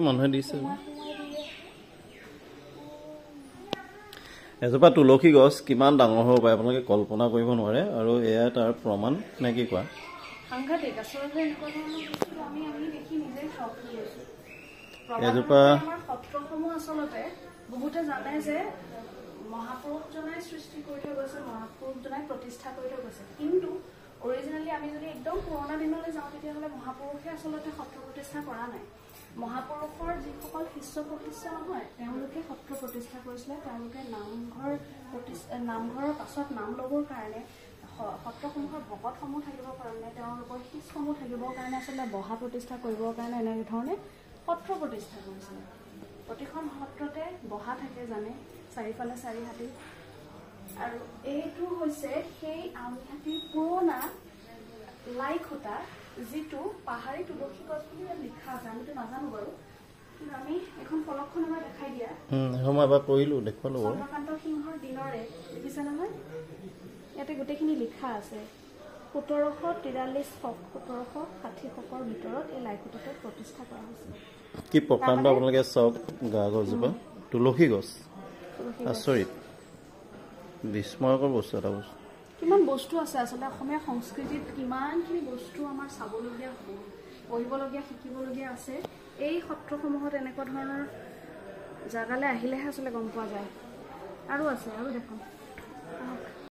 মানুহে দিছে এজোপা তুলসী গছ কিমান ডাঙৰ হ'ব পাৰে আপোনালোকে কল্পনা কৰিব নোৱাৰে আৰু এয়া তাৰ প্ৰমাণ নে কি কোৱা সাংঘাতিক আচলতে এনেকুৱা ধৰণৰ বস্তু আমি দেখি নিজেই চখ হৈ গৈছো এজোপা আমাৰ সত্ৰসমূহ আচলতে বহুতে জানে যে মহাপুৰুষজনাই সৃষ্টি কৰি থৈ গৈছে মহাপুৰুষজনাই প্ৰতিষ্ঠা কৰি থৈ গৈছে কিন্তু অৰিজিনেলি আমি যদি একদম পুৰণা দিনলৈ যাওঁ তেতিয়াহ'লে মহাপুৰুষে আচলতে সত্ৰ প্ৰতিষ্ঠা কৰা নাই মহাপুৰুষৰ যিসকল শিষ্য প্ৰতিষ্ঠা নহয় তেওঁলোকে সত্ৰ প্ৰতিষ্ঠা কৰিছিলে তেওঁলোকে নামঘৰৰ পাছত নাম ল'বৰ কাৰণে সত্ৰসমূহৰ ভকতসমূহ থাকিবৰ কাৰণে তেওঁলোকৰ শিষ্যসমূহ থাকিবৰ কাৰণে আচলতে বহা প্ৰতিষ্ঠা কৰিবৰ কাৰণে এনেধৰণে সত্ৰ প্ৰতিষ্ঠা কৰিছিলে প্ৰতিখন সত্ৰতে বহা থাকে জানে চাৰিফালে চাৰি হাতী আৰু এইটো হৈছে সেই আউনীহাটীৰ পুৰণা লাই খুঁটা যিটো পাহাৰী তুলসী গছ বুলি লিখা আছে আমিতো নাজানো বাৰু কিন্তু আমি এখন ফলকখন এবাৰ দেখাই দিয়া মই এবাৰ কৰিলোঁ দেখুৱালো চন্দ্ৰকান্ত সিংহৰ দিনৰে দেখিছে নহয় ইয়াতে গোটেইখিনি লিখা আছে 1760 শকৰ ভিতৰত এই লাই খুঁটাটো প্ৰতিষ্ঠা কৰা হৈছে কি প্ৰকাণ্ড আপোনালোকে চাওক গা গছজোপা তুলসী গছ আচৰিত বিস্ময়কৰ বস্তু এটা বস্তু কিমান বস্তু আছে আচলতে অসমীয়া সংস্কৃতিত কিমানখিনি বস্তু আমাৰ চাবলগীয়া পঢ়িবলগীয়া শিকিবলগীয়া আছে এই সত্ৰসমূহত এনেকুৱা ধৰণৰ জাগালৈ আহিলেহে আচলতে গম পোৱা যায় আৰু আছে আৰু দেখোন